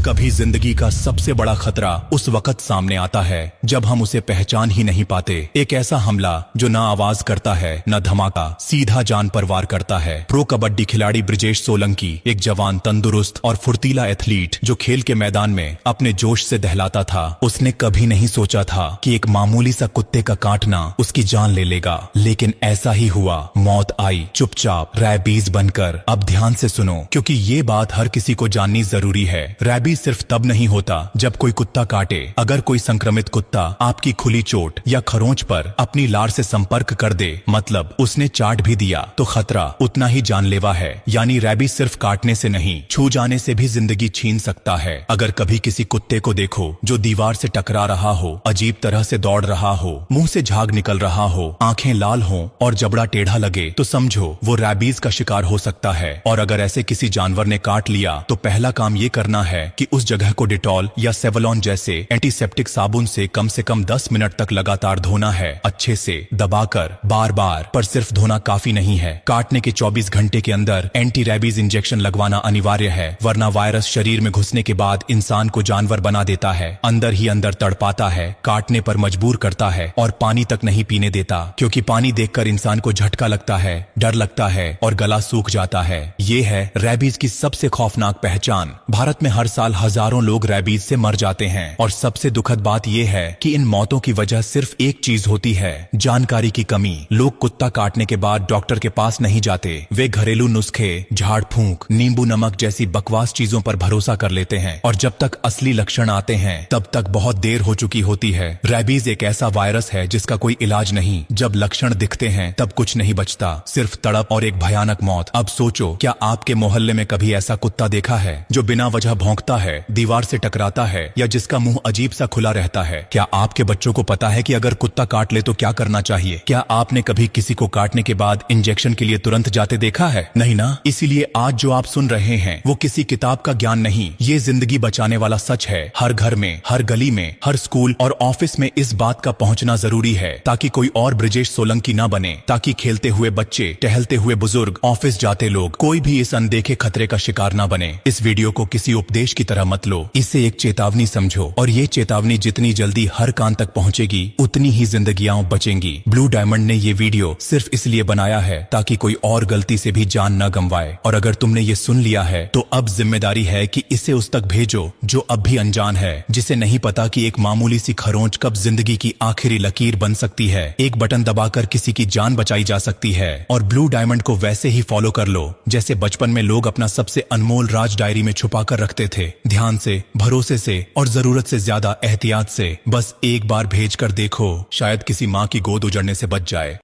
कभी जिंदगी का सबसे बड़ा खतरा उस वक्त सामने आता है जब हम उसे पहचान ही नहीं पाते। एक ऐसा हमला जो ना आवाज करता है न धमाका, सीधा जान पर वार करता है। प्रो कबड्डी खिलाड़ी ब्रिजेश सोलंकी एक जवान, तंदुरुस्त और फुर्तीला एथलीट जो खेल के मैदान में अपने जोश से दहलाता था। उसने कभी नहीं सोचा था कि एक मामूली सा कुत्ते का काटना उसकी जान ले लेगा, लेकिन ऐसा ही हुआ। मौत आई चुपचाप, रैबीज बनकर। अब ध्यान से सुनो, क्योंकि ये बात हर किसी को जाननी जरूरी है। रैबीज सिर्फ तब नहीं होता जब कोई कुत्ता काटे। अगर कोई संक्रमित कुत्ता आपकी खुली चोट या खरोंच पर अपनी लार से संपर्क कर दे, मतलब उसने चाट भी दिया, तो खतरा उतना ही जानलेवा है। यानी रैबीज सिर्फ काटने से नहीं, छू जाने से भी जिंदगी छीन सकता है। अगर कभी किसी कुत्ते को देखो जो दीवार से टकरा रहा हो, अजीब तरह से दौड़ रहा हो, मुंह से झाग निकल रहा हो, आंखें लाल हो और जबड़ा टेढ़ा लगे, तो समझो वो रैबीज का शिकार हो सकता है। और अगर ऐसे किसी जानवर ने काट लिया तो पहला काम ये करना है कि उस जगह को डिटॉल या सेवलॉन जैसे एंटीसेप्टिक साबुन से कम 10 मिनट तक लगातार धोना है, अच्छे से दबाकर, बार बार। पर सिर्फ धोना काफी नहीं है, काटने के 24 घंटे के अंदर एंटी रैबीज इंजेक्शन लगवाना अनिवार्य है, वरना वायरस शरीर में घुसने के बाद इंसान को जानवर बना देता है, अंदर ही अंदर तड़पाता है, काटने पर मजबूर करता है और पानी तक नहीं पीने देता, क्योंकि पानी देखकर इंसान को झटका लगता है, डर लगता है और गला सूख जाता है। ये है रैबीज की सबसे खौफनाक पहचान। भारत में हर साल हजारों लोग रैबीज से मर जाते हैं और सबसे दुखद बात यह है कि इन मौतों की वजह सिर्फ एक चीज होती है, जानकारी की कमी। लोग कुत्ता काटने के बाद डॉक्टर के पास नहीं जाते, वे घरेलू नुस्खे, झाड़ फूंक, नींबू नमक जैसी बकवास चीजों पर भरोसा कर लेते हैं, और जब तक असली लक्षण आते हैं तब तक बहुत देर हो चुकी होती है। रैबीज एक ऐसा वायरस है जिसका कोई इलाज नहीं। जब लक्षण दिखते हैं तब कुछ नहीं बचता, सिर्फ तड़प और एक भयानक मौत। अब सोचो, क्या आपके मोहल्ले में कभी ऐसा कुत्ता देखा है जो बिना वजह भौंकता है, दीवार से टकराता है या जिसका मुंह अजीब सा खुला रहता है? क्या आपके बच्चों को पता है कि अगर कुत्ता काट ले तो क्या करना चाहिए? क्या आपने कभी किसी को काटने के बाद इंजेक्शन के लिए तुरंत जाते देखा है? नहीं ना। इसीलिए आज जो आप सुन रहे हैं वो किसी किताब का ज्ञान नहीं, ये जिंदगी बचाने वाला सच है। हर घर में, हर गली में, हर स्कूल और ऑफिस में इस बात का पहुंचना जरूरी है, ताकि कोई और ब्रिजेश सोलंकी ना बने, ताकि खेलते हुए बच्चे, टहलते हुए बुजुर्ग, ऑफिस जाते लोग, कोई भी इस अनदेखे खतरे का शिकार ना बने। इस वीडियो को किसी उपदेश की तरह मत लो, इसे एक चेतावनी समझो, और ये चेतावनी जितनी जल्दी हर कान तक पहुंचेगी उतनी ही जिंदगियां बचेंगी। ब्लू डायमंड ने ये वीडियो सिर्फ इसलिए बनाया है ताकि कोई और गलती से भी जान न गंवाए। और अगर तुमने ये सुन लिया है तो अब जिम्मेदारी है कि इसे उस तक भेजो जो अब भी अनजान है, जिसे नहीं पता कि एक मामूली सी खरोंच कब जिंदगी की आखिरी लकीर बन सकती है। एक बटन दबाकर किसी की जान बचाई जा सकती है। और ब्लू डायमंड को वैसे ही फॉलो कर लो जैसे बचपन में लोग अपना सबसे अनमोल राज डायरी में छुपा कर रखते थे, ध्यान से, भरोसे से और जरूरत से ज्यादा एहतियात से। बस एक बार भेज कर देखो, शायद किसी माँ की गोद उजड़ने से बच जाए।